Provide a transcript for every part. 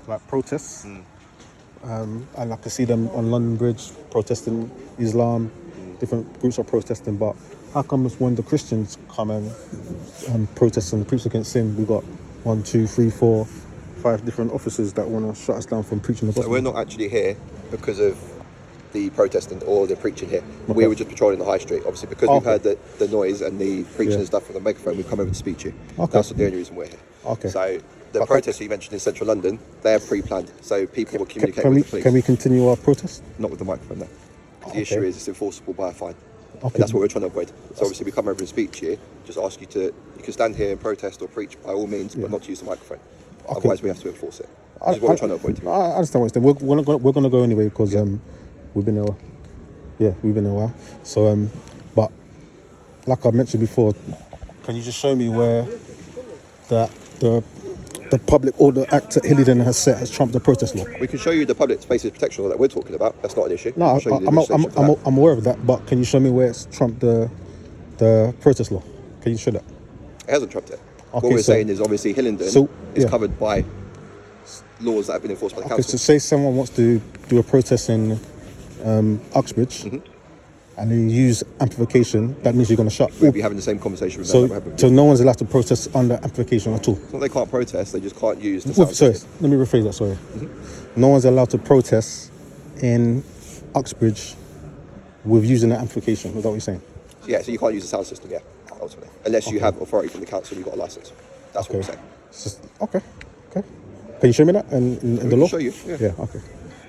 like protests, and I can see them on London Bridge protesting Islam. Different groups are protesting, but how come when the Christians come and protest and preach against sin, we got 1, 2, 3, 4, 5 different officers that want to shut us down from preaching the gospel? So we're not actually here because of the protesting or the preaching here. Okay. We were just patrolling the high street, obviously, because we've heard the noise and the preaching and stuff from the megaphone. We've come over to speak to you. Okay. That's the only reason we're here. Okay. So the protests you mentioned in central London, they're pre-planned, so people will communicate with the police. Can we continue our protest? Not with the microphone, no. The issue is it's enforceable by a fine. Okay. And that's what we're trying to avoid. So obviously we come over and speak to you, just ask you to, you can stand here and protest or preach by all means, but not to use the microphone. Okay. Otherwise we have to enforce it. This is what we're trying to avoid. I understand what you're saying. We're going to go anyway because we've been there. Yeah, we've been there a while. So, but like I mentioned before, can you just show me where the Public Order Act at Hillingdon has trumped the protest law? We can show you the public spaces protection law that we're talking about. That's not an issue. No, I'm aware of that, but can you show me where it's trumped the protest law? Can you show that? It hasn't trumped it. Okay, what we're saying is obviously Hillingdon is covered by laws that have been enforced by the council. So say someone wants to do a protest in Uxbridge, and they use amplification, that means you're going to shut. We'll be having the same conversation with them. So no one's allowed to protest under amplification at all? Well, they can't protest, they just can't use the sound. Sorry, let me rephrase that, sorry. No one's allowed to protest in Uxbridge with using the amplification, is that what you're saying? Yeah, so you can't use the sound system, ultimately. Unless you have authority from the council and you've got a licence. That's what we're saying. Okay. Can you show me that in the law? I'll show you, Yeah, okay.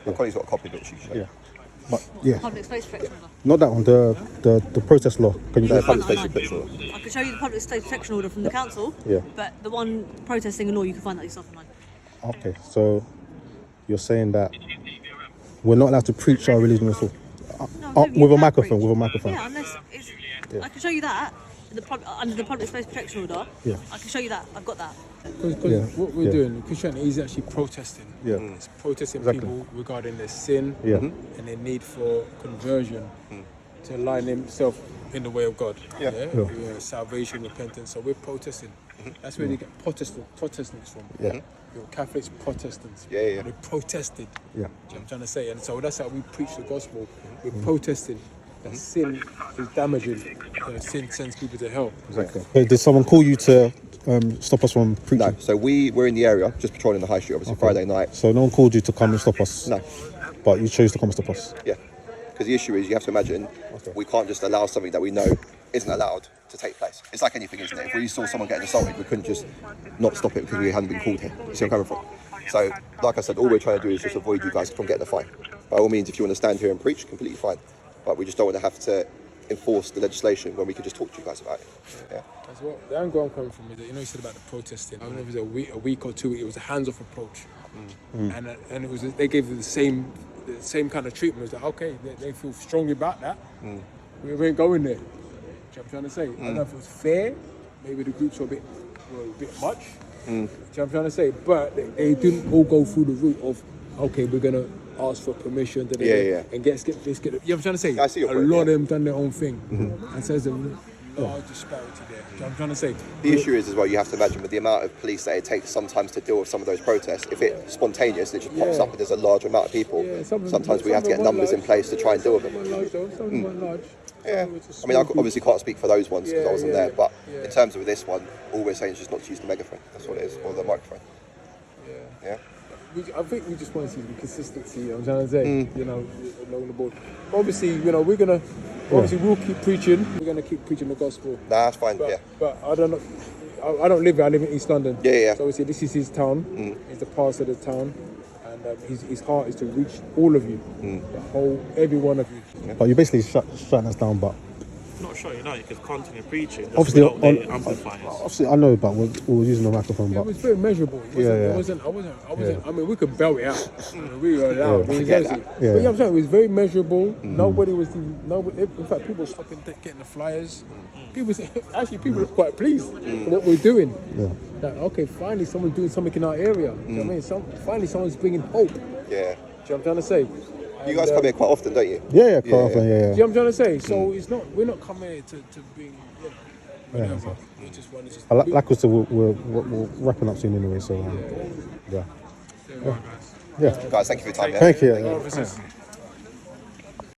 My colleague's got a copy of it, she can show you. But yeah, Public space protection order. not that one. The protest law. Can you? Public space protection order. I can show you the public space protection order from the council. Yeah. But the one protesting a law, you can find that yourself online. Okay, so you're saying that we're not allowed to preach our religion at all with a microphone. With a microphone. Yeah, unless it's. I can show you that under the public space protection order. Yeah. I can show you that. I've got that. Because what we're doing, Christianity is actually protesting. Yeah. It's protesting people regarding their sin and their need for conversion to align themselves in the way of God. Salvation, repentance. So we're protesting. That's where they get Protestants from. Yeah. Catholics, Protestants. Yeah. We protested. Yeah. You know what I'm trying to say? And so that's how we preach the gospel. We're protesting that sin is damaging. Sin sends people to hell. Exactly. Did someone call you to stop us from preaching? No, so we're in the area, just patrolling the high street, obviously, Friday night. So no one called you to come and stop us? No. But you chose to come and stop us? Yeah. Because the issue is, you have to imagine, we can't just allow something that we know isn't allowed to take place. It's like anything, isn't it? If we saw someone getting assaulted, we couldn't just not stop it because we hadn't been called here. You see where I'm coming from? So, like I said, all we're trying to do is just avoid you guys from getting a fine. By all means, if you want to stand here and preach, completely fine. But we just don't want to have to enforce the legislation when we can just talk to you guys about it. Yeah. As well, the angle I'm coming from is that, you said about the protesting. I don't know if it was a week or 2. It was a hands-off approach, and it was they gave the same kind of treatment. It was like, okay, they feel strongly about that. We ain't going there. You know what I'm trying to say? I don't know if it was fair. Maybe the groups were a bit much. You know what I'm trying to say? But they didn't all go through the route of, okay, we're gonna ask for permission and let's get it. You know what I'm trying to say? I see your point, a lot of them done their own thing, and so there's a large disparity there. You know what I'm trying to say? The issue is as well, you have to imagine with the amount of police that it takes sometimes to deal with some of those protests, if it's spontaneous and it just pops up and there's a large amount of people, sometimes we have to get numbers in place to try and deal with them. Yeah, I mean, I obviously can't speak for those ones because I wasn't there, but in terms of this one, all we're saying is just not to use the megaphone. That's what it is, or the microphone. Yeah. I think we just want to see the consistency. You know what I'm trying to say, along the board. Obviously, we're gonna. Obviously, we'll keep preaching. We're gonna keep preaching the gospel. Nah, that's fine. But I don't know. I don't live here. I live in East London. Yeah. So obviously, this is his town. He's the pastor of the town, and his heart is to reach all of you, every one of you. But you basically shutting us down, but not shutting down, you can continue preaching. Obviously, amplifiers. Obviously, I know, but we're using the microphone. But it was very measurable. I wasn't. I mean, we could belt it out. We were allowed. But you know what I'm saying? It was very measurable. Nobody was. In fact, people were stopping getting the flyers. People were quite pleased with what we're doing. Like, okay, finally someone's doing something in our area. You know what I mean? Finally someone's bringing hope. Yeah. Do you know what I'm trying to say? You guys come here quite often, don't you? Yeah, quite often. Yeah. Do you know what I'm trying to say? So it's not. We're not coming here to bring. Whatever. We just want to like I said, we're wrapping up soon anyway. So yeah. There you go, guys. Yeah. Guys, thank you for your time. Yeah? Thank you. Officers.